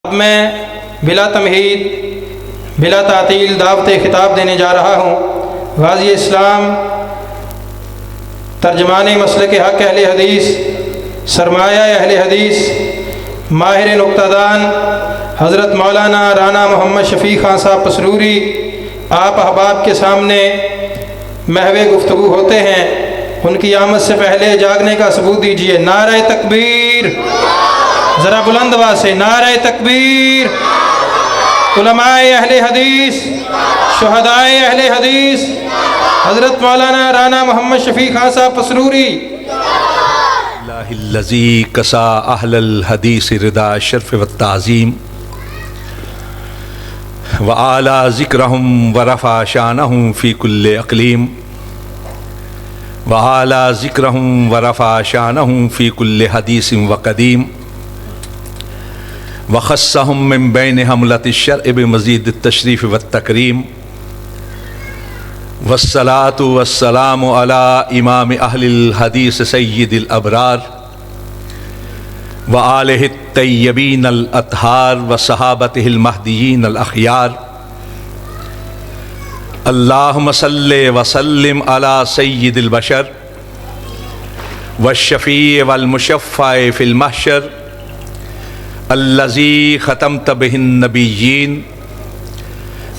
اب میں بلا تمہید بلا تعطیل دعوت خطاب دینے جا رہا ہوں۔ غازی اسلام، ترجمان مسلک حق اہل حدیث، سرمایہ اہل حدیث، ماہر نکتہ دان حضرت مولانا رانا محمد شفیع خان صاحب پسروری آپ احباب کے سامنے محو گفتگو ہوتے ہیں۔ ان کی آمد سے پہلے جاگنے کا ثبوت دیجیے۔ نعرہ تکبیر، ذرا بلند آواز سے نعرہ تکبیر۔ علماء اہل حدیث، شہداء اہل حدیث، حضرت مولانا رانا محمد شفیع خان صاحب پسروری۔ اللہ الذی کسا اہل الحدیث رضا الشرف والتعظیم وعالی ذکرہم ورفع شانہم فی کل اقلیم وعالی ذکرہم ورفع شانہم فی کل حدیث وقدیم وخصہم من بین حملۃ الشرع بمزید التشریف والتکریم والصلاة والسلام علی امام اہل الحدیث سید الابرار وآلہ الطیبین الاطہار وصحابتہ المہدیین الاخیار۔ اللہم صلی وسلم علی سید البشر والشفیع والمشفع فی المحشر الذی ختمت بہ النبیین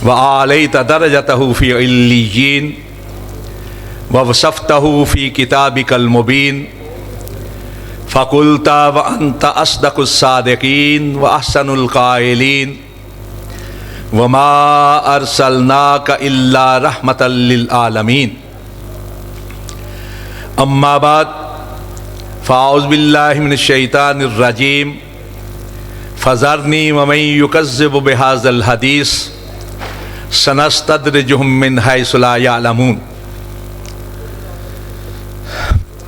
وعالیت درجتہ فی علیین ووصفتہ فی کتابک المبین فقلت وانت اصدق الصادقین واحسن القائلین وما ارسلناک الا رحمۃ للعالمین۔ اما بعد فاعوذ باللہ من الشیطان الرجیم فذرنی ومن یکذب بہذا الحدیث سنستدرجہم من حیث لا یعلمون۔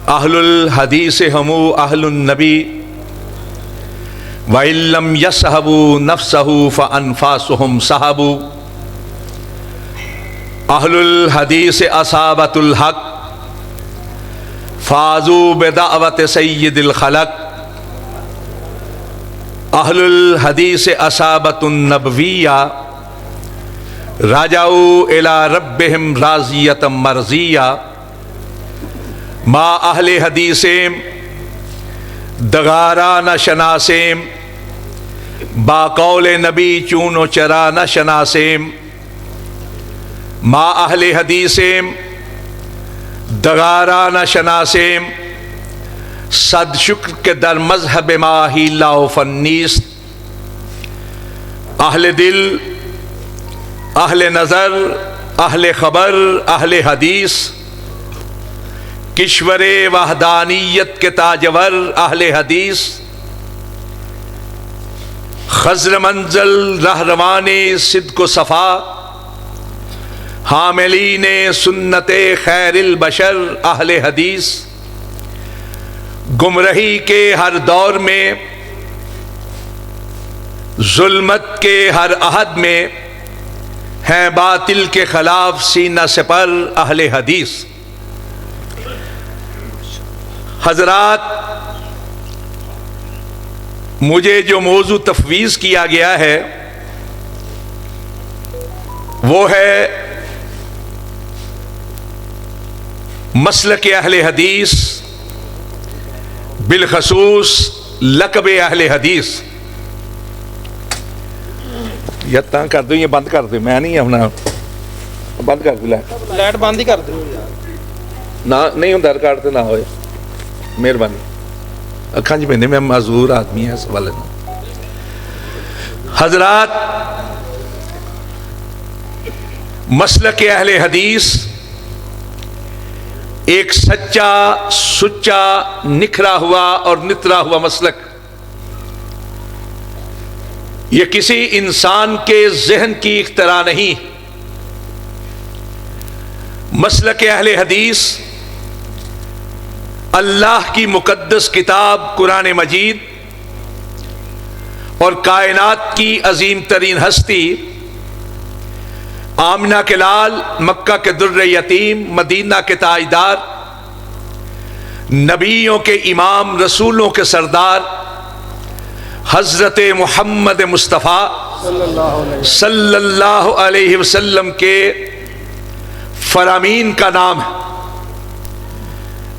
اہل الحدیث ہمو اہل النبی وَإِن لَّمْ يَصْحَبُوا نَفْسَهُ فَأَنفَاسُهُمْ صَحَبُوا۔ اہل الحدیث اصحابۃ الحق فازوا بدعوت سید الخلق۔ اہل الحدیث اصحابۃ النبویہ رجعوا الی ربہم راضیۃ مرضیہ۔ ما اہل حدیثیم دغارا نہ شناسیم، با قول نبی چون و چرا نہ شناسیم۔ ما اہل حدیثیم دغارا نہ شناسیم، صد شکر کے در مذہب ما ہی لا و فنیست۔ اہل دل، اہل نظر، اہل خبر، اہل حدیث، کشور وحدانیت کے تاجور اہل حدیث، خضر منزل رہروان صدق و صفا، حاملین سنت خیر البشر اہل حدیث، گمرہی کے ہر دور میں، ظلمت کے ہر عہد میں، ہیں باطل کے خلاف سینہ سپر اہل حدیث۔ حضرات، مجھے جو موضوع تفویض کیا گیا ہے وہ ہے مسلک اہل حدیث، بالخصوص لقب اہل حدیث۔ یہ تاں کر دو، یہ بند کر دو، میں نہیں ہونا، بند کر دو، لائٹ بند ہی کر دو نہ نہیں ہوں، در کارڈ نہ ہوئے، مہربانی۔ اکھاں جی میں معذور آدمی ہے اس والے۔ حضرات، مسلک اہل حدیث ایک سچا، سچا، نکھرا ہوا اور نترا ہوا مسلک۔ یہ کسی انسان کے ذہن کی اختراع نہیں۔ مسلک اہل حدیث اللہ کی مقدس کتاب قرآن مجید اور کائنات کی عظیم ترین ہستی آمنہ کے لال، مکہ کے در یتیم، مدینہ کے تاجدار، نبیوں کے امام، رسولوں کے سردار، حضرت محمد مصطفیٰ صلی اللہ علیہ وسلم کے فرامین کا نام ہے۔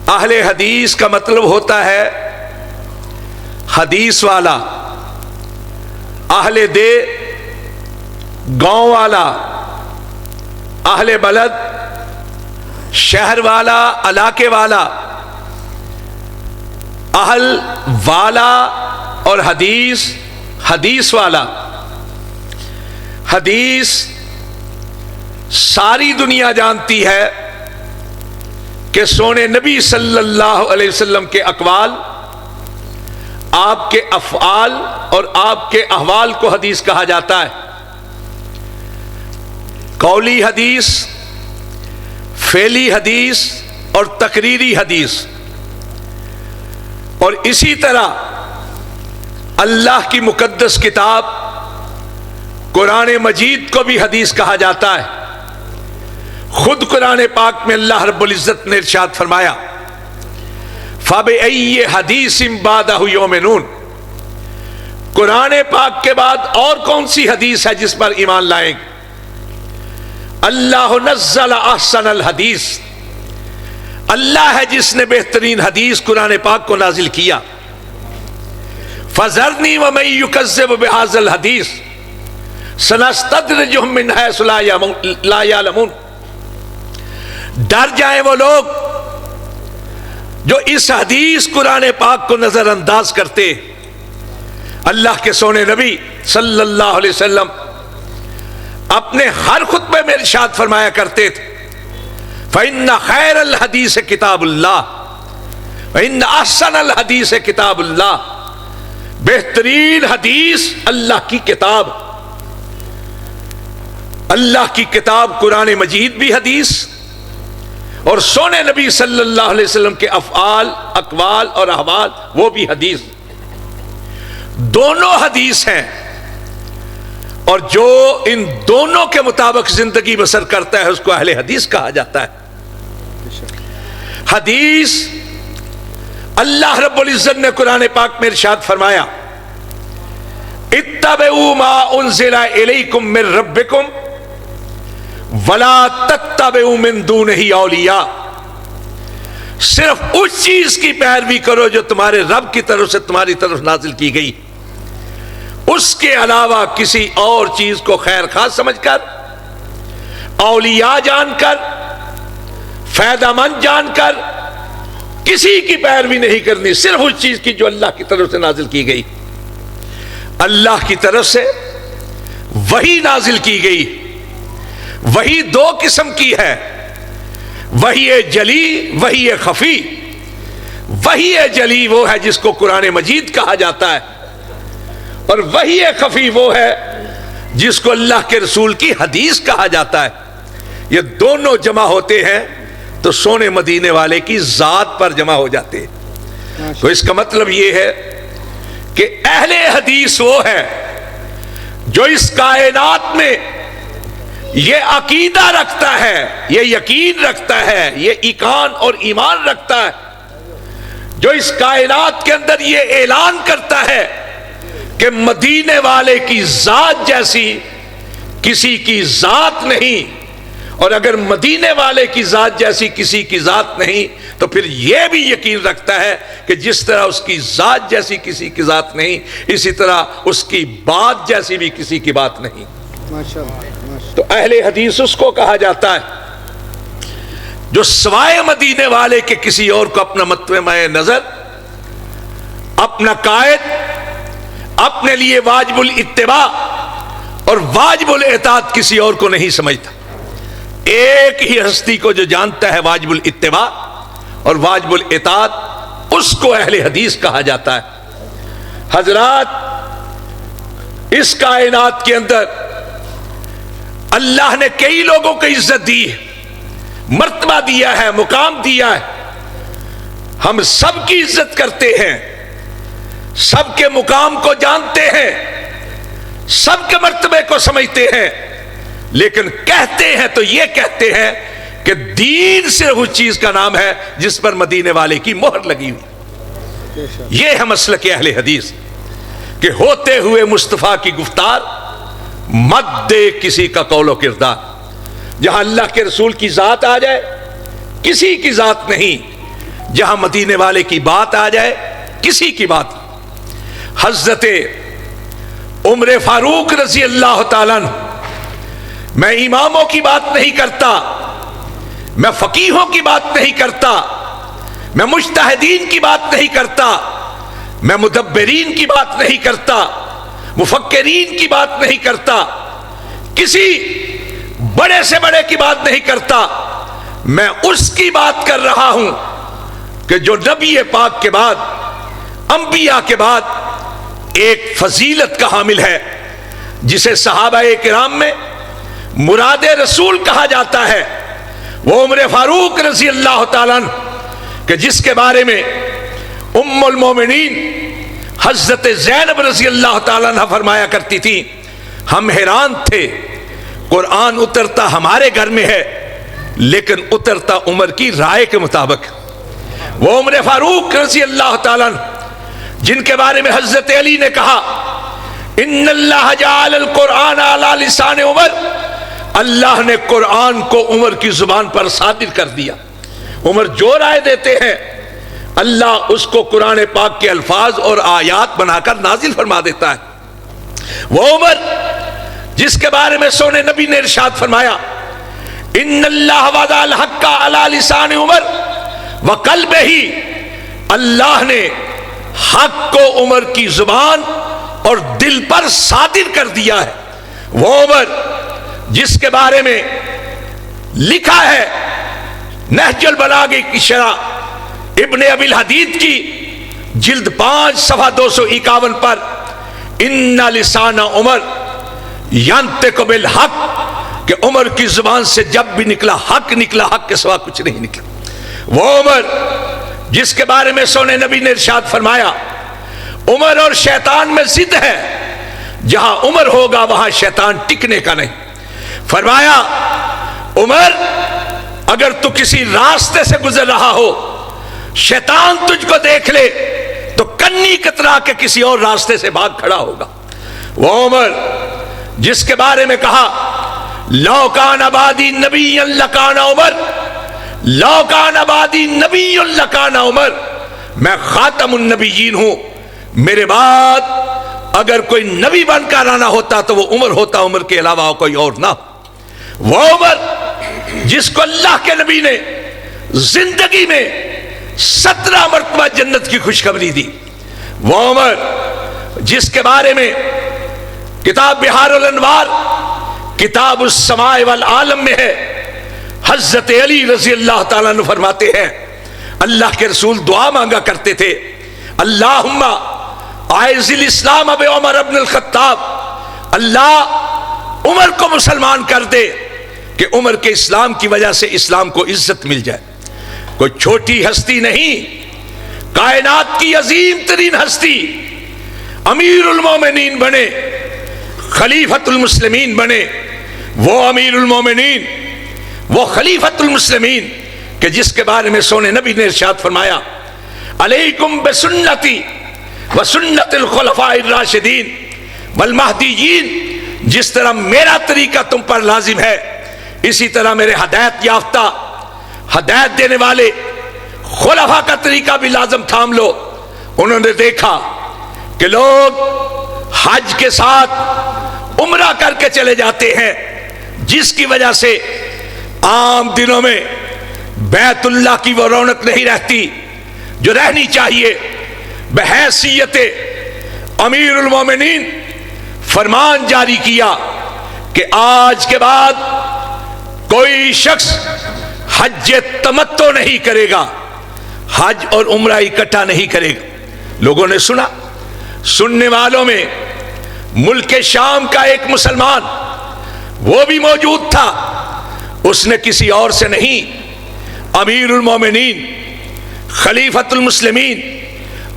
اہل حدیث کا مطلب ہوتا ہے حدیث والا، اہل دے گاؤں والا، اہل بلد شہر والا، علاقے والا، اہل والا اور حدیث حدیث والا۔ حدیث ساری دنیا جانتی ہے کہ سونے نبی صلی اللہ علیہ وسلم کے اقوال، آپ کے افعال اور آپ کے احوال کو حدیث کہا جاتا ہے۔ قولی حدیث، فعلی حدیث اور تقریری حدیث۔ اور اسی طرح اللہ کی مقدس کتاب قرآن مجید کو بھی حدیث کہا جاتا ہے۔ خود قرآن پاک میں اللہ رب العزت نے ارشاد فرمایا فَبِأَيِّ حَدِيثٍ بَعْدَهُ يُؤْمِنُونَ، قرآن پاک کے بعد اور کون سی حدیث ہے جس پر ایمان لائیں گے؟ اللہ نزل احسن الحدیث، اللہ ہے جس نے بہترین حدیث قرآن پاک کو نازل کیا۔ فَذَرْنِي وَمَن يُكَذِّبُ بِهَذَا الْحَدِيثِ سَنَسْتَدْرِجُهُم مِّنْ حَيْثُ لَا يَعْلَمُونَ۔ ڈر جائیں وہ لوگ جو اس حدیث قرآن پاک کو نظر انداز کرتے۔ اللہ کے سونے نبی صلی اللہ علیہ وسلم اپنے ہر خطبے میں ارشاد فرمایا کرتے تھے فَإِنَّ خَيْرَ الْحَدِيثِ كِتَابُ اللَّهِ وَإِنَّ أَحْسَنَ الْحَدِيثِ كِتَابُ اللَّهِ، بہترین حدیث اللہ کی کتاب۔ اللہ کی کتاب قرآن مجید بھی حدیث، اور سونے نبی صلی اللہ علیہ وسلم کے افعال، اقوال اور احوال وہ بھی حدیث، دونوں حدیث ہیں۔ اور جو ان دونوں کے مطابق زندگی بسر کرتا ہے اس کو اہل حدیث کہا جاتا ہے۔ حدیث اللہ رب العزت نے قرآن پاک میں ارشاد فرمایا اتبعوا ما انزل الیکم من ربکم ولا تتبعوا من دونہ اولیاء، صرف اس چیز کی پیروی کرو جو تمہارے رب کی طرف سے تمہاری طرف نازل کی گئی، اس کے علاوہ کسی اور چیز کو خیر خواہ سمجھ کر، اولیاء جان کر، فائدہ مند جان کر کسی کی پیروی نہیں کرنی، صرف اس چیز کی جو اللہ کی طرف سے نازل کی گئی۔ اللہ کی طرف سے وحی نازل کی گئی، وحی دو قسم کی ہے، وحی جلی، وحی خفی۔ وحی جلی وہ ہے جس کو قرآن مجید کہا جاتا ہے، اور وحی خفی وہ ہے جس کو اللہ کے رسول کی حدیث کہا جاتا ہے۔ یہ دونوں جمع ہوتے ہیں تو سونے مدینے والے کی ذات پر جمع ہو جاتے ہیں۔ تو اس کا مطلب یہ ہے کہ اہل حدیث وہ ہے جو اس کائنات میں یہ عقیدہ رکھتا ہے، یہ یقین رکھتا ہے، یہ ایقان اور ایمان رکھتا ہے، جو اس کائنات کے اندر یہ اعلان کرتا ہے کہ مدینے والے کی ذات جیسی کسی کی ذات نہیں، اور اگر مدینے والے کی ذات جیسی کسی کی ذات نہیں تو پھر یہ بھی یقین رکھتا ہے کہ جس طرح اس کی ذات جیسی کسی کی ذات نہیں، اسی طرح اس کی بات جیسی بھی کسی کی بات نہیں۔ تو اہل حدیث اس کو کہا جاتا ہے جو سوائے مدینے والے کے کسی اور کو اپنا مطمع نظر، اپنا قائد، اپنے لیے واجب الاتباع اور واجب الاطاعت کسی اور کو نہیں سمجھتا۔ ایک ہی ہستی کو جو جانتا ہے واجب الاتباع اور واجب الاطاعت، اس کو اہل حدیث کہا جاتا ہے۔ حضرات، اس کائنات کے اندر اللہ نے کئی لوگوں کو عزت دی ہے، مرتبہ دیا ہے، مقام دیا ہے۔ ہم سب کی عزت کرتے ہیں، سب کے مقام کو جانتے ہیں، سب کے مرتبے کو سمجھتے ہیں، لیکن کہتے ہیں تو یہ کہتے ہیں کہ دین صرف اس چیز کا نام ہے جس پر مدینے والے کی مہر لگی ہوئی۔ یہ ہے مسلک اہل حدیث۔ کہ ہوتے ہوئے مصطفیٰ کی گفتار مت دے کسی کا قول و کردار. جہاں اللہ کے رسول کی ذات آ جائے کسی کی ذات نہیں، جہاں مدینے والے کی بات آ جائے کسی کی بات. حضرت عمر فاروق رضی اللہ تعالیٰ عنہ، میں اماموں کی بات نہیں کرتا، میں فقیہوں کی بات نہیں کرتا، میں مجتہدین کی بات نہیں کرتا، میں مدبرین کی بات نہیں کرتا، مفکرین کی بات نہیں کرتا، کسی بڑے سے بڑے کی بات نہیں کرتا. میں اس کی بات کر رہا ہوں کہ جو نبی پاک کے بعد، انبیاء کے بعد ایک فضیلت کا حامل ہے، جسے صحابہ کرام میں مراد رسول کہا جاتا ہے. وہ عمر فاروق رضی اللہ تعالیٰ عنہ کہ جس کے بارے میں ام المومنین حضرت زینب رضی اللہ تعالیٰ عنہ فرمایا کرتی تھی، ہم حیران تھے قرآن اترتا ہمارے گھر میں ہے لیکن اترتا عمر کی رائے کے مطابق. وہ عمر فاروق رضی اللہ تعالیٰ عنہ جن کے بارے میں حضرت علی نے کہا ان اللہ جعل القرآن علی لسان عمر، اللہ نے قرآن کو عمر کی زبان پر صادر کر دیا. عمر جو رائے دیتے ہیں اللہ اس کو قرآن پاک کے الفاظ اور آیات بنا کر نازل فرما دیتا ہے. وہ عمر جس کے بارے میں سونے نبی نے ارشاد فرمایا ان اللہ وضع الحق علی لسان عمر وقلبہ، اللہ نے حق کو عمر کی زبان اور دل پر صادر کر دیا ہے. وہ عمر جس کے بارے میں لکھا ہے نہج البلاغہ کی شرح ابن ابی الحدید کی جلد 5 صفحہ 251 پر ان لسان عمر ینطق بالحق، کہ عمر کی زبان سے جب بھی نکلا حق نکلا، حق کے سوا کچھ نہیں نکلا. وہ عمر جس کے بارے میں سونے نبی نے ارشاد فرمایا عمر اور شیطان میں ضد ہے، جہاں عمر ہوگا وہاں شیطان ٹکنے کا نہیں. فرمایا عمر اگر تو کسی راستے سے گزر رہا ہو شیطان تجھ کو دیکھ لے تو کنی کترا کے کسی اور راستے سے بھاگ کھڑا ہوگا. وہ عمر جس کے بارے میں کہا لو کان عبادی نبی لکان عمر، لو کان عبادی نبی لکان عمر، میں خاتم النبیین ہوں، میرے بعد اگر کوئی نبی بن کر آنا ہوتا تو وہ عمر ہوتا، عمر کے علاوہ کوئی اور نہ. وہ عمر جس کو اللہ کے نبی نے زندگی میں 17 مرتبہ جنت کی خوشخبری دی. وہ عمر جس کے بارے میں کتاب بحار الانوار کتاب السماء والعالم میں ہے، حضرت علی رضی اللہ تعالیٰ عنہ فرماتے ہیں اللہ کے رسول دعا مانگا کرتے تھے اللہم اعز الاسلام بعمر ابن الخطاب، اللہ عمر کو مسلمان کر دے کہ عمر کے اسلام کی وجہ سے اسلام کو عزت مل جائے. کوئی چھوٹی ہستی نہیں، کائنات کی عظیم ترین ہستی، امیر المومنین بنے، خلیفۃ المسلمین بنے. وہ امیر المومنین، وہ خلیفۃ المسلمین کہ جس کے بارے میں سونے نبی نے ارشاد فرمایا علیکم بسنتی وسنت الخلفاء الراشدین والمہدیین، جس طرح میرا طریقہ تم پر لازم ہے اسی طرح میرے ہدایت یافتہ، ہدایت دینے والے خلفاء کا طریقہ بھی لازم تھام لو. انہوں نے دیکھا کہ لوگ حج کے ساتھ عمرہ کر کے چلے جاتے ہیں، جس کی وجہ سے عام دنوں میں بیت اللہ کی وہ رونق نہیں رہتی جو رہنی چاہیے. بحیثیت امیر المومنین فرمان جاری کیا کہ آج کے بعد کوئی شخص حج تمتع نہیں کرے گا، حج اور عمرہ اکٹھا نہیں کرے گا. لوگوں نے سنا، سننے والوں میں ملک شام کا ایک مسلمان وہ بھی موجود تھا، اس نے کسی اور سے نہیں، امیر المومنین خلیفۃ المسلمین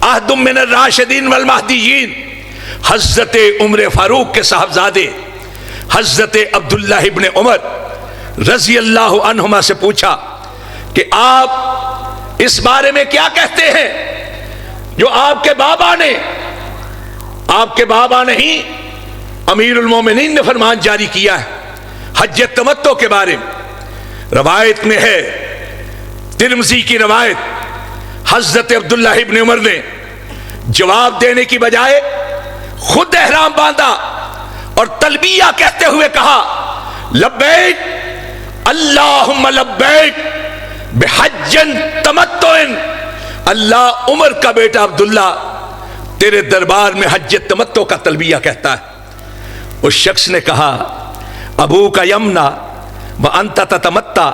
عہد من الراشدین والمہدیین حضرت عمر فاروق کے صاحبزادے حضرت عبداللہ ابن عمر رضی اللہ عنہما سے پوچھا کہ آپ اس بارے میں کیا کہتے ہیں جو آپ کے بابا نے آپ کے بابا نہیں امیر المومنین نے فرمان جاری کیا ہے حج تمتع کے بارے میں. روایت میں ہے، ترمذی کی روایت، حضرت عبداللہ ابن عمر نے جواب دینے کی بجائے خود احرام باندھا اور تلبیہ کہتے ہوئے کہا لبیک اللہم لبیک بحج تمتع. اللہ عمر کا بیٹا عبداللہ تیرے دربار میں حج تمتع کا تلبیہ کہتا ہے. اس شخص نے کہا ابو کا یمنا وانت تتمتع،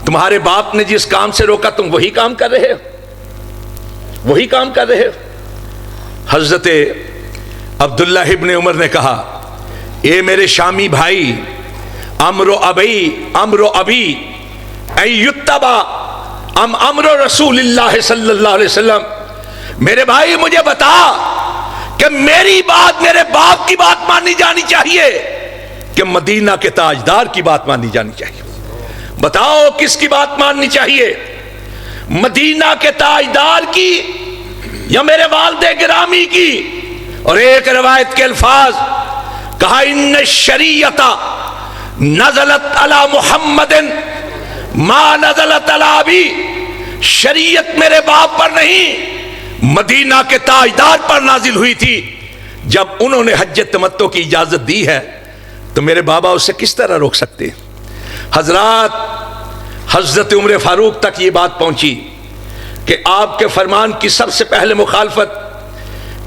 تمہارے باپ نے جس کام سے روکا تم وہی کام کر رہے ہو، وہی کام کر رہے ہو. حضرت عبداللہ ابن عمر نے کہا اے میرے شامی بھائی، امر ابی ان یتبع ام امر رسول اللہ صلی اللہ علیہ وسلم. میرے بھائی مجھے بتا کہ میری بات، میرے باپ کی بات مانی جانی چاہیے کہ مدینہ کے تاجدار کی بات مانی جانی چاہیے؟ بتاؤ کس کی بات ماننی چاہیے، مدینہ کے تاجدار کی یا میرے والد گرامی کی؟ اور ایک روایت کے الفاظ کہا ان الشریعت نزلت علی محمد ما نزلت علی ابی. شریعت میرے باپ پر نہیں مدینہ کے تاجدار پر نازل ہوئی تھی. جب انہوں نے حج تمتع کی اجازت دی ہے تو میرے بابا اسے کس طرح روک سکتے ہیں؟ حضرات، حضرت عمر فاروق تک یہ بات پہنچی کہ آپ کے فرمان کی سب سے پہلے مخالفت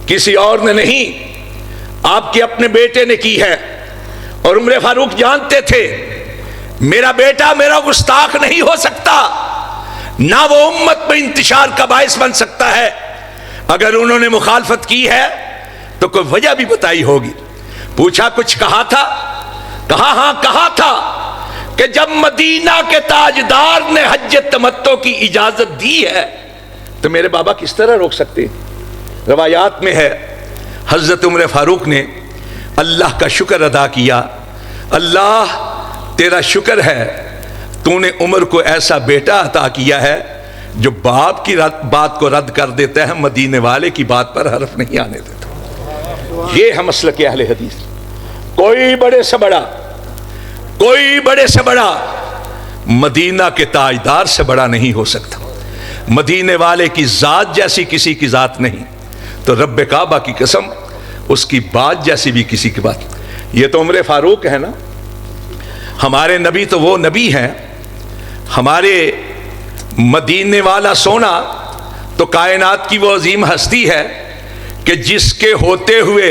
کسی اور نے نہیں، آپ کے اپنے بیٹے نے کی ہے. اور عمر فاروق جانتے تھے میرا بیٹا میرا گستاخ نہیں ہو سکتا، نہ وہ امت میں انتشار کا باعث بن سکتا ہے. اگر انہوں نے مخالفت کی ہے تو کوئی وجہ بھی بتائی ہوگی. پوچھا کچھ کہا تھا؟ کہا ہاں کہا تھا کہ جب مدینہ کے تاجدار نے حج تمتع کی اجازت دی ہے تو میرے بابا کس طرح روک سکتے؟ روایات میں ہے حضرت عمر فاروق نے اللہ کا شکر ادا کیا، اللہ تیرا شکر ہے تو نے عمر کو ایسا بیٹا عطا کیا ہے جو باپ کی بات کو رد کر دیتا ہے، مدینے والے کی بات پر حرف نہیں آنے دیتا. یہ ہے مسلک اہل حدیث. کوئی بڑے سے بڑا، کوئی بڑے سے بڑا مدینہ کے تاجدار سے بڑا نہیں ہو سکتا. مدینے والے کی ذات جیسی کسی کی ذات نہیں، تو رب کعبہ کی قسم اس کی بات جیسی بھی کسی کی بات. یہ تو عمر فاروق ہے نا، ہمارے نبی تو وہ نبی ہیں، ہمارے مدینے والا سونا تو کائنات کی وہ عظیم ہستی ہے کہ جس کے ہوتے ہوئے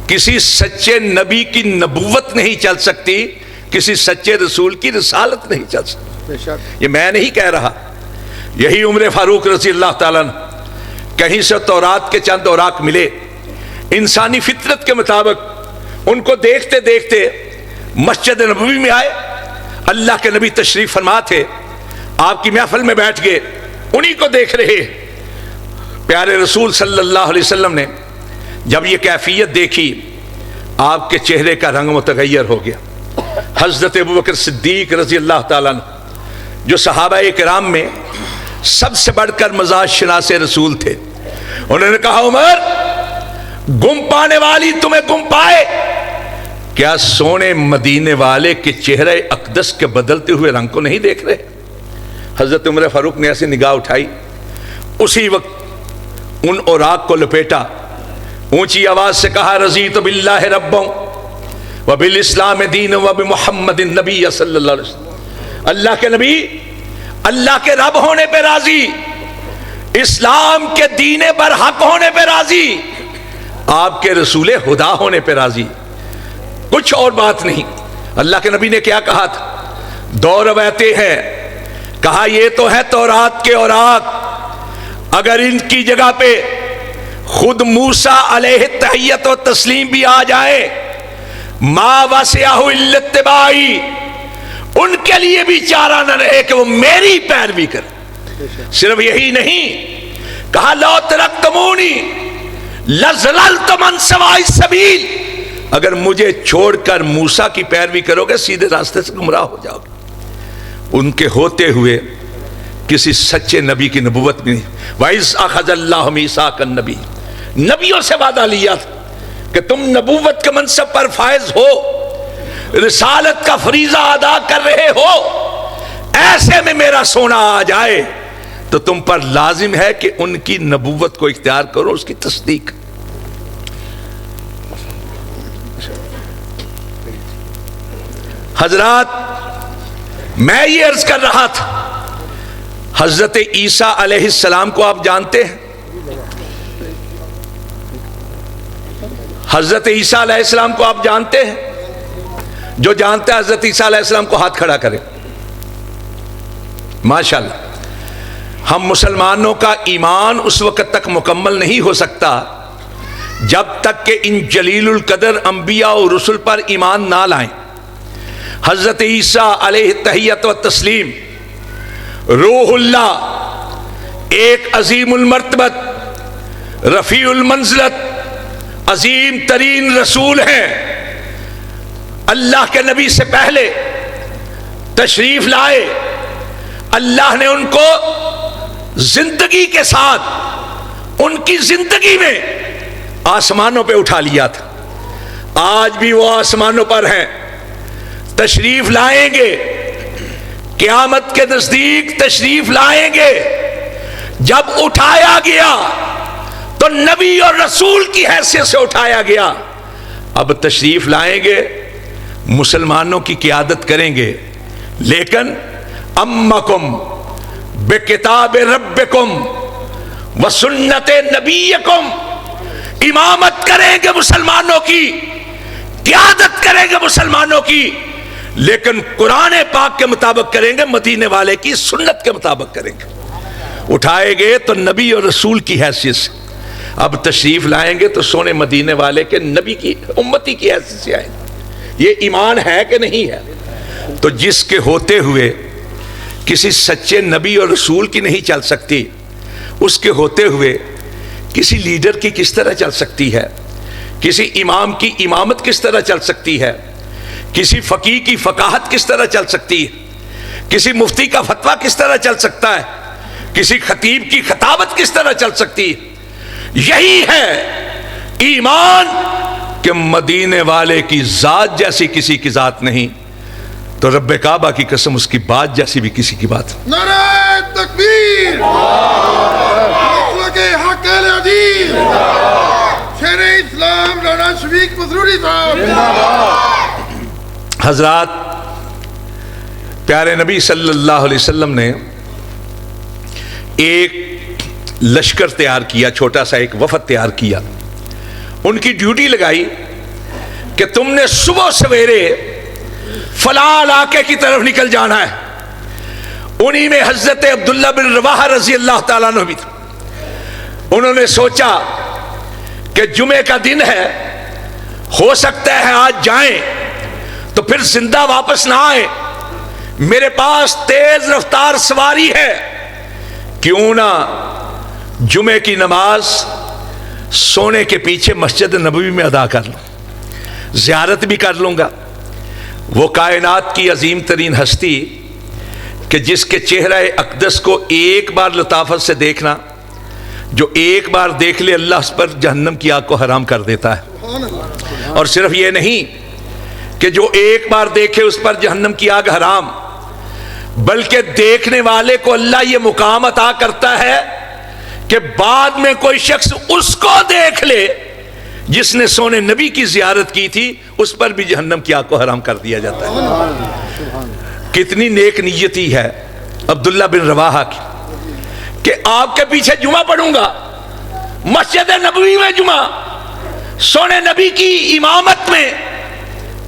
کسی سچے نبی کی نبوت نہیں چل سکتی، کسی سچے رسول کی رسالت نہیں چل سکتی. یہ میں نہیں کہہ رہا، یہی عمر فاروق رضی اللہ تعالیٰ عنہ کہیں سے تورات کے چند اوراق ملے، انسانی فطرت کے مطابق ان کو دیکھتے دیکھتے مسجد نبوی میں آئے. اللہ کے نبی تشریف فرما تھے، آپ کی محفل میں بیٹھ گئے، انہی کو دیکھ رہے. پیارے رسول صلی اللہ علیہ وسلم نے جب یہ کیفیت دیکھی آپ کے چہرے کا رنگ متغیر ہو گیا. حضرت ابوبکر صدیق رضی اللہ تعالیٰ عنہ جو صحابہ کرام میں سب سے بڑھ کر مزاج شناس رسول تھے، انہوں نے کہا عمر گم پانے والی تمہیں گم پائے، کیا سونے مدینے والے کے چہرے اقدس کے بدلتے ہوئے رنگ کو نہیں دیکھ رہے؟ حضرت عمر فاروق نے ایسی نگاہ اٹھائی، اسی وقت ان اوراق کو لپیٹا، اونچی آواز سے کہا رضیت باللہ ربا وبالاسلام دینا وبمحمد النبی صلی اللہ علیہ وسلم. اللہ کے نبی اللہ کے رب ہونے پہ راضی، اسلام کے دین برحق ہونے پہ راضی، آپ کے رسول خدا ہونے پہ راضی، کچھ اور بات نہیں. اللہ کے نبی نے کیا کہا تھا؟ دو روایتیں ہیں، کہا یہ تو ہے تورات کے اوراق، اگر ان کی جگہ پہ خود موسیٰ علیہ تحیت و تسلیم بھی آ جائے ما وسعہ الا اتباعی، ان کے لیے بھی چارہ نہ رہے کہ وہ میری پیروی کرے. صرف یہی نہیں، کہا لو ترکتمونی لزللت من سواء السبیل، اگر مجھے چھوڑ کر موسیٰ کی پیروی کرو گے سیدھے راستے سے گمراہ ہو جاؤ گے. ان کے ہوتے ہوئے کسی سچے نبی کی نبوت میں نہیں. وَإِذْ أَخَذَ اللَّهُ مِيثَاقَ النَّبِيِّ، نبیوں سے وعدہ لیا تھا کہ تم نبوت کے منصب پر فائز ہو، رسالت کا فریضہ ادا کر رہے ہو، ایسے میں میرا سونا آ جائے تو تم پر لازم ہے کہ ان کی نبوت کو اختیار کرو، اس کی تصدیق۔ حضرات میں یہ عرض کر رہا تھا، حضرت عیسیٰ علیہ السلام کو آپ جانتے ہیں؟ حضرت عیسیٰ علیہ السلام کو آپ جانتے ہیں؟ جو جانتا ہے حضرت عیسیٰ علیہ السلام کو ہاتھ کھڑا کرے۔ ماشاءاللہ، ہم مسلمانوں کا ایمان اس وقت تک مکمل نہیں ہو سکتا جب تک کہ ان جلیل القدر انبیاء اور رسل پر ایمان نہ لائیں۔ حضرت عیسیٰ علیہ تحیت و تسلیم روح اللہ، ایک عظیم المرتبت، رفیع المنزلت، عظیم ترین رسول ہیں، اللہ کے نبی سے پہلے تشریف لائے۔ اللہ نے ان کو زندگی کے ساتھ ان کی زندگی میں آسمانوں پہ اٹھا لیا تھا۔ آج بھی وہ آسمانوں پر ہیں، تشریف لائیں گے، قیامت کے نزدیک تشریف لائیں گے۔ جب اٹھایا گیا تو نبی اور رسول کی حیثیت سے اٹھایا گیا، اب تشریف لائیں گے، مسلمانوں کی قیادت کریں گے، لیکن امکم بکتاب ربکم وسنت نبیکم، امامت کریں گے مسلمانوں کی، قیادت کریں گے مسلمانوں کی، لیکن قرآن پاک کے مطابق کریں گے، مدینے والے کی سنت کے مطابق کریں گے۔ اٹھائے گئے تو نبی اور رسول کی حیثیت سے، اب تشریف لائیں گے تو سونے مدینے والے کے نبی کی امتی کی حیثیت سے آئیں گے۔ یہ ایمان ہے کہ نہیں ہے؟ تو جس کے ہوتے ہوئے کسی سچے نبی اور رسول کی نہیں چل سکتی، اس کے ہوتے ہوئے کسی لیڈر کی کس طرح چل سکتی ہے؟ کسی امام کی امامت کس طرح چل سکتی ہے؟ کسی فقیہ کی فقاہت کس طرح چل سکتی ہے؟ کسی مفتی کا فتویٰ کس طرح چل سکتا ہے؟ کسی خطیب کی خطابت کس طرح چل سکتی ہے؟ یہی ہے ایمان کہ مدینے والے کی ذات جیسی کسی کی ذات نہیں، تو رب کعبہ کی قسم اس کی بات جیسی بھی کسی کی بات۔ نعرہ تکبیر، مسلک حق اہل حدیث، شیر اسلام رانا شفیق مسروری صاحب۔ حضرات، پیارے نبی صلی اللہ علیہ وسلم نے ایک لشکر تیار کیا، چھوٹا سا ایک وفد تیار کیا، ان کی ڈیوٹی لگائی کہ تم نے صبح سویرے فلاں علاقے کی طرف نکل جانا ہے۔ انہی میں حضرت عبداللہ بن رواحہ رضی اللہ تعالیٰ عنہ بھی تھا۔ انہوں نے سوچا کہ جمعے کا دن ہے، ہو سکتا ہے آج جائیں تو پھر زندہ واپس نہ آئے، میرے پاس تیز رفتار سواری ہے، کیوں نہ جمعے کی نماز سونے کے پیچھے مسجد نبوی میں ادا کر لوں، زیارت بھی کر لوں گا۔ وہ کائنات کی عظیم ترین ہستی کہ جس کے چہرہ اقدس کو ایک بار لطافت سے دیکھنا، جو ایک بار دیکھ لے اللہ اس پر جہنم کی آگ کو حرام کر دیتا ہے۔ اور صرف یہ نہیں کہ جو ایک بار دیکھے اس پر جہنم کی آگ حرام، بلکہ دیکھنے والے کو اللہ یہ مقام عطا کرتا ہے کہ بعد میں کوئی شخص اس کو دیکھ لے جس نے سونے نبی کی زیارت کی تھی، اس پر بھی جہنم کی آگ کو حرام کر دیا جاتا ہے۔ کتنی نیک نیتی ہے عبداللہ بن رواحہ کی کہ آپ کے پیچھے جمعہ پڑھوں گا، مسجد نبوی میں جمعہ، سونے نبی کی امامت میں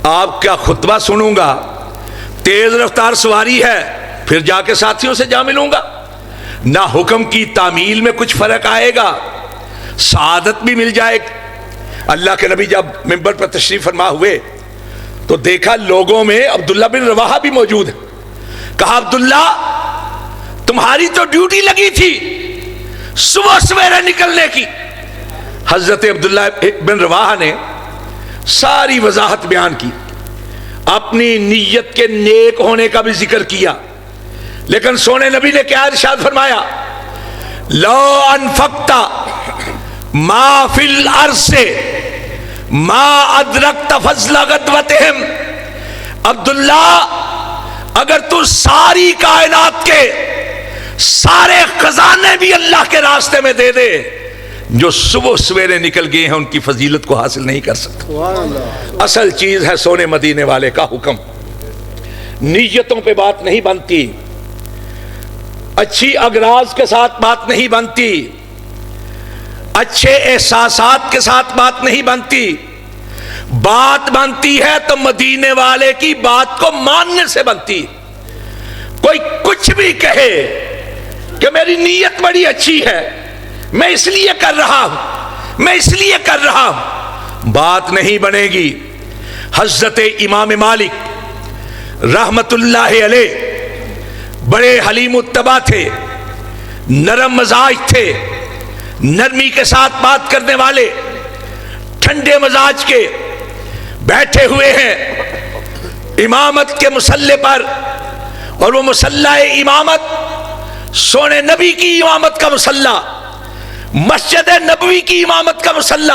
آپ کا خطبہ سنوں گا، تیز رفتار سواری ہے، پھر جا کے ساتھیوں سے جا ملوں گا، نہ حکم کی تعمیل میں کچھ فرق آئے گا، سعادت بھی مل جائے گی۔ اللہ کے نبی جب منبر پر تشریف فرما ہوئے تو دیکھا لوگوں میں عبداللہ بن رواحہ بھی موجود ہے۔ کہا عبداللہ، تمہاری تو ڈیوٹی لگی تھی صبح سویرے نکلنے کی۔ حضرت عبداللہ بن رواحہ نے ساری وضاحت بیان کی، اپنی نیت کے نیک ہونے کا بھی ذکر کیا، لیکن سونے نبی نے کیا ارشاد فرمایا؟ لو انفقت ما فی الارض سے ما ادرکت فضل غدوتہم. عبداللہ اگر تو ساری کائنات کے سارے خزانے بھی اللہ کے راستے میں دے دے، جو صبح سویرے نکل گئے ہیں ان کی فضیلت کو حاصل نہیں کر سکتا. اصل چیز ہے سونے مدینے والے کا حکم. نیتوں پہ بات نہیں بنتی، اچھی اغراض کے ساتھ بات نہیں بنتی، اچھے احساسات کے ساتھ بات نہیں بنتی. بات بنتی ہے تو مدینے والے کی بات کو ماننے سے بنتی. کوئی کچھ بھی کہے کہ میری نیت بڑی اچھی ہے، میں اس لیے کر رہا ہوں، میں اس لیے کر رہا ہوں، بات نہیں بنے گی. حضرت امام مالک رحمت اللہ علیہ بڑے حلیم الطبع تھے، نرم مزاج تھے، نرمی کے ساتھ بات کرنے والے، ٹھنڈے مزاج کے. بیٹھے ہوئے ہیں امامت کے مصلے پر، اور وہ مصلہ امامت سونے نبی کی امامت کا مصلہ، مسجد نبوی کی امامت کا مصلہ.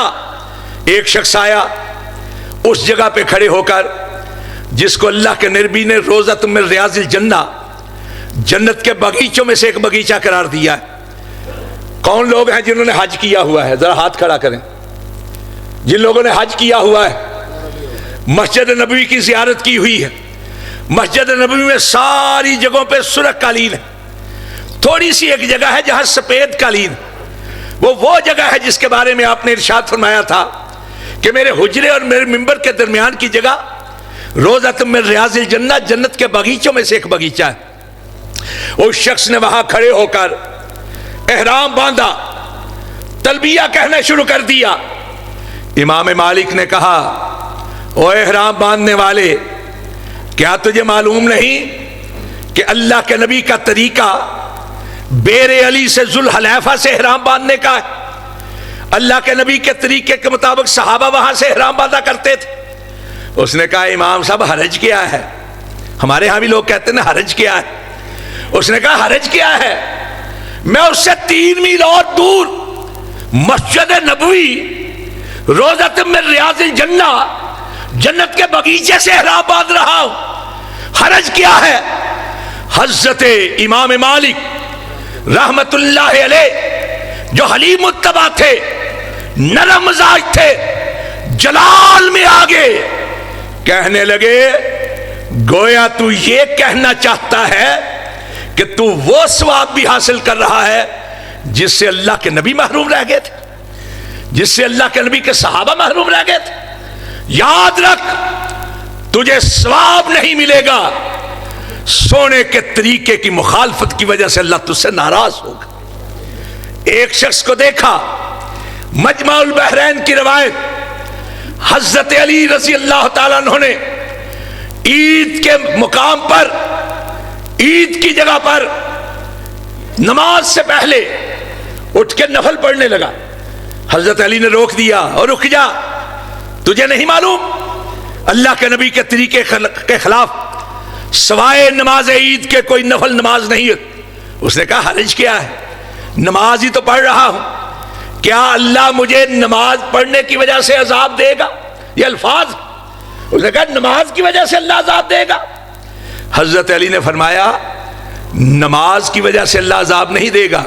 ایک شخص آیا اس جگہ پہ کھڑے ہو کر جس کو اللہ کے نبی نے روضۃ من ریاض الجنہ، جنت کے باغیچوں میں سے ایک باغیچہ قرار دیا ہے. کون لوگ ہیں جنہوں نے حج کیا ہوا ہے؟ ذرا ہاتھ کھڑا کریں. جن لوگوں نے حج کیا ہوا ہے، مسجد نبوی کی زیارت کی ہوئی ہے. مسجد نبوی میں ساری جگہوں پہ سرخ قالین ہے، تھوڑی سی ایک جگہ ہے جہاں سفید قالین. وہ جگہ ہے جس کے بارے میں آپ نے ارشاد فرمایا تھا کہ میرے حجرے اور میرے منبر کے درمیان کی جگہ روضۃ من ریاض الجنہ، جنت کے باغیچوں میں سے ایک باغیچہ ہے. اس شخص نے وہاں کھڑے ہو کر احرام باندھا، تلبیہ کہنا شروع کر دیا. امام مالک نے کہا، او احرام باندھنے والے، کیا تجھے معلوم نہیں کہ اللہ کے نبی کا طریقہ بیر علی سے ذوالحلیفہ سے احرام باندھنے کا ہے؟ اللہ کے نبی کے طریقے کے مطابق صحابہ وہاں سے احرام باندھا کرتے تھے. اس نے کہا، امام صاحب حرج کیا ہے؟ ہمارے ہاں بھی لوگ کہتے ہیں نا حرج کیا ہے. اس نے کہا حرج کیا ہے؟ میں اس سے 3 میل اور دور مسجد نبوی روضۃ من ریاض الجنہ، جنت کے باغیچے سے احرام باندھ رہا ہوں، حرج کیا ہے؟ حضرت امام مالک رحمت اللہ علیہ جو حلیم الطبع تھے، نرم مزاج تھے، جلال میں آگے کہنے لگے، گویا تو یہ کہنا چاہتا ہے کہ تو وہ ثواب بھی حاصل کر رہا ہے جس سے اللہ کے نبی محروم رہ گئے تھے، جس سے اللہ کے نبی کے صحابہ محروم رہ گئے تھے. یاد رکھ، تجھے ثواب نہیں ملے گا، سونے کے طریقے کی مخالفت کی وجہ سے اللہ تجھ سے ناراض ہوگا. ایک شخص کو دیکھا، مجمع البحرین کی روایت، حضرت علی رضی اللہ تعالیٰ عنہ نے عید کے مقام پر، عید کی جگہ پر نماز سے پہلے اٹھ کے نفل پڑھنے لگا. حضرت علی نے روک دیا، اور رک جا، تجھے نہیں معلوم اللہ کے نبی کے طریقے کے خلاف سوائے نماز عید کے کوئی نفل نماز نہیں ہے. اس نے کہا حرج کیا ہے؟ نماز ہی تو پڑھ رہا ہوں، کیا اللہ مجھے نماز پڑھنے کی وجہ سے عذاب دے گا؟ یہ الفاظ. اس نے کہا نماز کی وجہ سے اللہ عذاب دے گا. حضرت علی نے فرمایا نماز کی وجہ سے اللہ عذاب نہیں دے گا،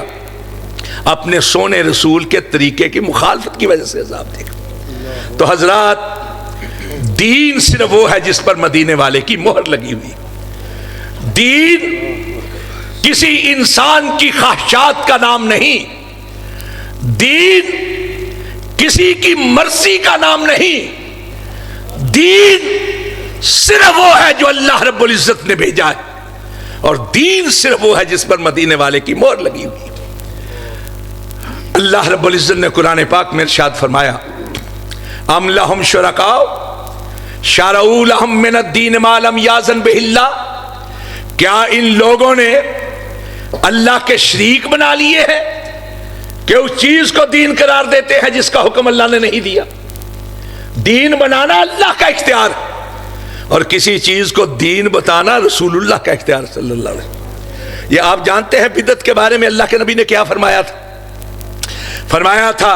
اپنے سونے رسول کے طریقے کی مخالفت کی وجہ سے عذاب دے گا. تو حضرات، دین صرف وہ ہے جس پر مدینے والے کی مہر لگی ہوئی. دین کسی انسان کی خواہشات کا نام نہیں، دین کسی کی مرضی کا نام نہیں. دین صرف وہ ہے جو اللہ رب العزت نے بھیجا ہے، اور دین صرف وہ ہے جس پر مدینے والے کی مہر لگی ہوئی. اللہ رب العزت نے قرآن پاک میں ارشاد فرمایا، ام لہم شرکاء شرعوا لہم من الدین ما لم یاذن بہ اللہ، کیا ان لوگوں نے اللہ کے شریک بنا لیے ہیں کہ اس چیز کو دین قرار دیتے ہیں جس کا حکم اللہ نے نہیں دیا. دین بنانا اللہ کا اختیار ہے، اور کسی چیز کو دین بتانا رسول اللہ کا اختیار صلی اللہ علیہ وسلم. یہ آپ جانتے ہیں بدعت کے بارے میں اللہ کے نبی نے کیا فرمایا تھا؟ فرمایا تھا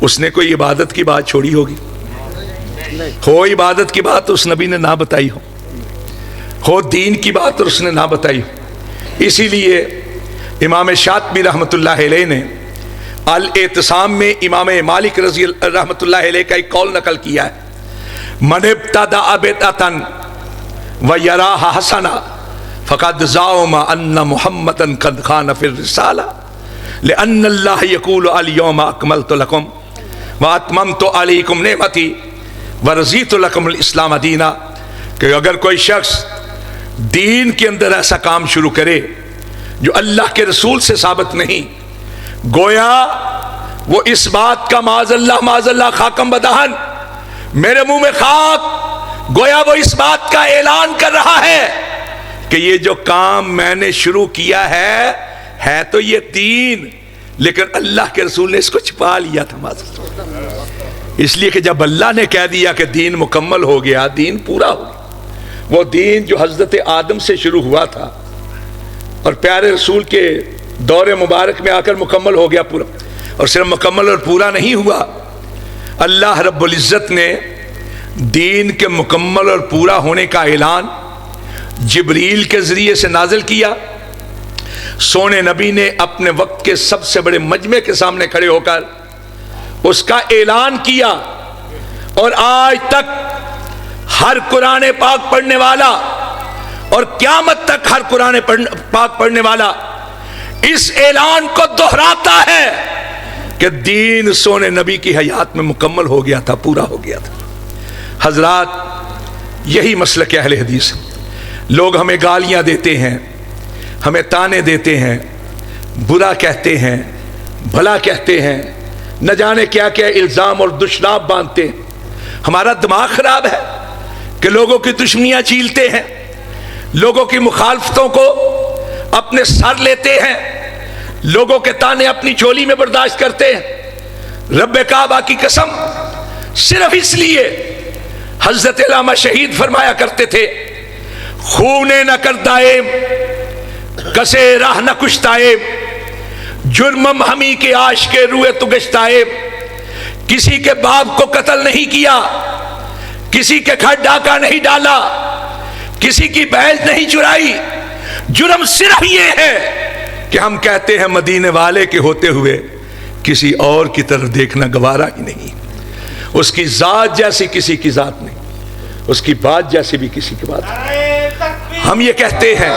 اس نے کوئی عبادت کی بات چھوڑی ہوگی؟ ہو عبادت کی بات اس نبی نے نہ بتائی ہو دین کی بات اور اس نے نہ بتائی ہو۔ اسی لیے امام شاطبی رحمۃ اللہ علیہ نے الاعتصام میں امام مالک رضی رحمۃ اللہ علیہ کا ایک قول نقل کیا ہے، من ابتدع بدعۃ ویراھا حسنہ فقد زعم ان محمدا قد خان فی الرسالہ لأن اللہ یقول الیوم اکملت لکم واتممت علیکم نعمتی ورضیت لکم الاسلام دینا، کہ اگر کوئی شخص دین کے اندر ایسا کام شروع کرے جو اللہ کے رسول سے ثابت نہیں، گویا وہ اس بات کا معاذ اللہ خاکم بدہن، میرے منہ میں خاک، گویا وہ اس بات کا اعلان کر رہا ہے کہ یہ جو کام میں نے شروع کیا ہے تو یہ دین، لیکن اللہ کے رسول نے اس کو چھپا لیا تھا معاذ اللہ۔ اس لیے کہ جب اللہ نے کہہ دیا کہ دین مکمل ہو گیا، دین پورا ہو گیا، وہ دین جو حضرت آدم سے شروع ہوا تھا اور پیارے رسول کے دور مبارک میں آ کر مکمل ہو گیا پورا، اور صرف مکمل اور پورا نہیں ہوا، اللہ رب العزت نے دین کے مکمل اور پورا ہونے کا اعلان جبریل کے ذریعے سے نازل کیا۔ سونے نبی نے اپنے وقت کے سب سے بڑے مجمع کے سامنے کھڑے ہو کر اس کا اعلان کیا، اور آج تک ہر قرآن پاک پڑھنے والا اور قیامت تک ہر قرآن پاک پڑھنے والا اس اعلان کو دہراتا ہے کہ دین سونے نبی کی حیات میں مکمل ہو گیا تھا، پورا ہو گیا تھا۔ حضرات، یہی مسلک اہل حدیث ہے۔ لوگ ہمیں گالیاں دیتے ہیں، ہمیں تانے دیتے ہیں، برا کہتے ہیں، بھلا کہتے ہیں، نہ جانے کیا کیا الزام اور دشنام باندھتے ہیں۔ ہمارا دماغ خراب ہے کہ لوگوں کی دشمنیاں چیلتے ہیں، لوگوں کی مخالفتوں کو اپنے سر لیتے ہیں، لوگوں کے تانے اپنی جھولی میں برداشت کرتے ہیں۔ رب کعبہ کی قسم، صرف اس لیے حضرت علامہ شہید فرمایا کرتے تھے، خونے نہ کردائے کسے راہ نہ کشتائے، جرمم ہمی کے عاشق روئے تو گشتائے۔ کسی کے باپ کو قتل نہیں کیا، کسی کے گھر ڈاکہ نہیں ڈالا، کسی کی بھینس نہیں چرائی، جرم صرف یہ ہے کہ ہم کہتے ہیں مدینے والے کے ہوتے ہوئے کسی اور کی طرف دیکھنا گوارا ہی نہیں، اس کی ذات جیسی کسی کی ذات نہیں، اس کی بات جیسی بھی کسی کی بات نہیں۔ ہم یہ کہتے ہیں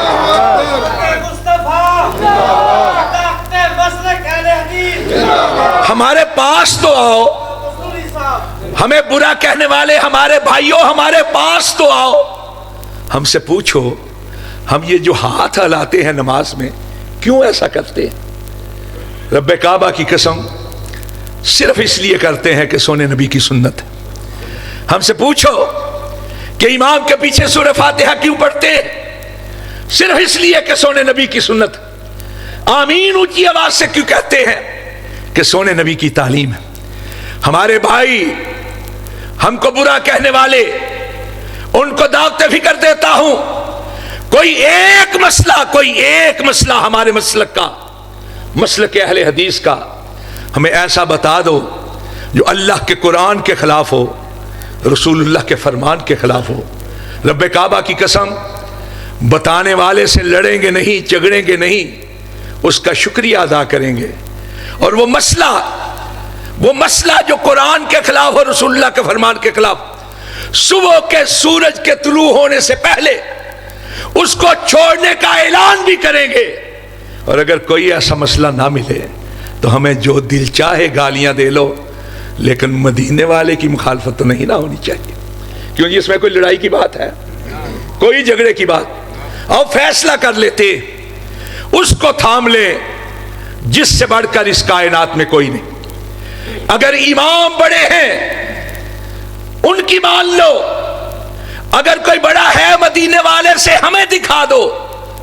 ہمارے پاس تو آؤ، ہمیں برا کہنے والے ہمارے بھائیوں ہمارے پاس تو آؤ، ہم سے پوچھو ہم یہ جو ہاتھ ہلاتے ہیں نماز میں کیوں ایسا کرتے ہیں؟ رب کعبہ کی قسم صرف اس لیے کرتے ہیں کہ سونے نبی کی سنت ہے۔ ہم سے پوچھو کہ امام کے پیچھے سورہ فاتحہ کیوں پڑھتے ہیں؟ صرف اس لیے کہ سونے نبی کی سنت ہے۔ آمین اونچی آواز سے کیوں کہتے ہیں؟ کہ سونے نبی کی تعلیم ہے۔ ہمارے بھائی ہم کو برا کہنے والے، ان کو دعوت فکر دیتا ہوں، کوئی ایک مسئلہ ہمارے مسلک کا، مسلک اہل حدیث کا ہمیں ایسا بتا دو جو اللہ کے قرآن کے خلاف ہو، رسول اللہ کے فرمان کے خلاف ہو۔ رب کعبہ کی قسم بتانے والے سے لڑیں گے نہیں، جھگڑیں گے نہیں، اس کا شکریہ ادا کریں گے، اور وہ مسئلہ جو قرآن کے خلاف اور رسول اللہ کے فرمان کے خلاف، صبح کے سورج کے طلوع ہونے سے پہلے اس کو چھوڑنے کا اعلان بھی کریں گے۔ اور اگر کوئی ایسا مسئلہ نہ ملے تو ہمیں جو دل چاہے گالیاں دے لو، لیکن مدینے والے کی مخالفت تو نہیں نہ ہونی چاہیے، کیونکہ اس میں کوئی لڑائی کی بات ہے، کوئی جھگڑے کی بات۔ اور فیصلہ کر لیتے، اس کو تھام لے جس سے بڑھ کر اس کائنات میں کوئی نہیں۔ اگر امام بڑے ہیں ان کی مان لو، اگر کوئی بڑا ہے مدینے والے سے ہمیں دکھا دو،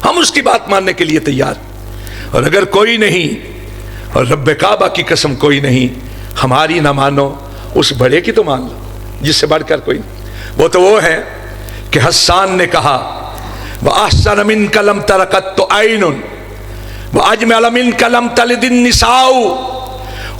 ہم اس کی بات ماننے کے لیے تیار۔ اور اگر کوئی نہیں، اور رب کعبہ کی قسم کوئی نہیں، ہماری نہ مانو، اس بڑے کی تو مان لو جس سے بڑھ کر کوئی نہیں۔ وہ تو وہ ہے کہ حسان نے کہا وَأَحْسَنَ مِنْكَ لَمْ تَرَ قَطُّ عَيْنٌ وَأَجْمَلَ مِنْكَ لَمْ تَلِدِ النِّسَاءُ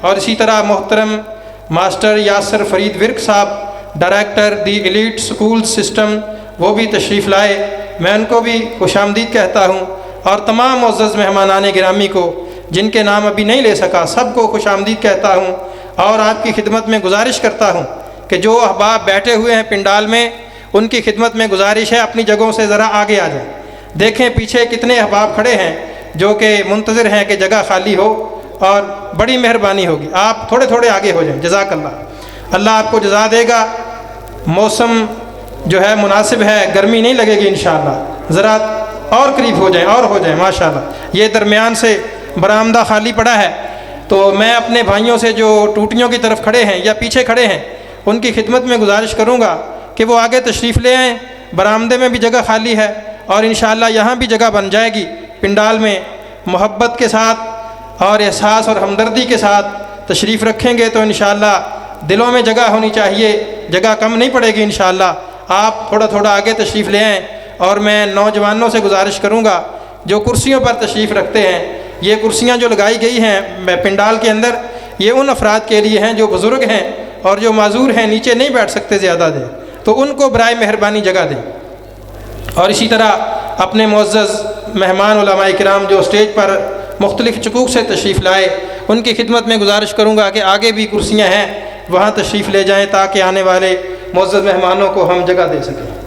اور اسی طرح محترم ماسٹر یاسر فرید ورک صاحب director the elite school system وہ بھی تشریف لائے، میں ان کو بھی خوش آمدید کہتا ہوں، اور تمام معزز مہمانان گرامی کو جن کے نام ابھی نہیں لے سکا سب کو خوش آمدید کہتا ہوں، اور آپ کی خدمت میں گزارش کرتا ہوں کہ جو احباب بیٹھے ہوئے ہیں پنڈال میں ان کی خدمت میں گزارش ہے اپنی جگہوں سے ذرا آگے آ جائیں۔ دیکھیں پیچھے کتنے احباب کھڑے ہیں جو کہ منتظر ہیں کہ جگہ خالی ہو، اور بڑی مہربانی ہوگی آپ تھوڑے تھوڑے آگے ہو جائیں۔ جزاک اللہ، اللہ آپ کو جزا دے گا۔ موسم جو ہے مناسب ہے، گرمی نہیں لگے گی انشاءاللہ، ذرا اور قریب ہو جائیں ماشاءاللہ۔ یہ درمیان سے برآمدہ خالی پڑا ہے، تو میں اپنے بھائیوں سے جو ٹوٹیوں کی طرف کھڑے ہیں یا پیچھے کھڑے ہیں ان کی خدمت میں گزارش کروں گا کہ وہ آگے تشریف لے آئیں، برآمدے میں بھی جگہ خالی ہے، اور انشاءاللہ یہاں بھی جگہ بن جائے گی۔ پنڈال میں محبت کے ساتھ اور احساس اور ہمدردی کے ساتھ تشریف رکھیں گے تو انشاءاللہ دلوں میں جگہ ہونی چاہیے، جگہ کم نہیں پڑے گی انشاءاللہ۔ آپ تھوڑا تھوڑا آگے تشریف لے آئیں، اور میں نوجوانوں سے گزارش کروں گا جو کرسیوں پر تشریف رکھتے ہیں، یہ کرسیاں جو لگائی گئی ہیں پنڈال کے اندر یہ ان افراد کے لیے ہیں جو بزرگ ہیں اور جو معذور ہیں، نیچے نہیں بیٹھ سکتے زیادہ دیر، تو ان کو برائے مہربانی جگہ دیں۔ اور اسی طرح اپنے معزز مہمان علماء کرام جو اسٹیج پر مختلف چکوک سے تشریف لائے ان کی خدمت میں گزارش کروں گا کہ آگے بھی کرسیاں ہیں وہاں تشریف لے جائیں تاکہ آنے والے معزز مہمانوں کو ہم جگہ دے سکیں۔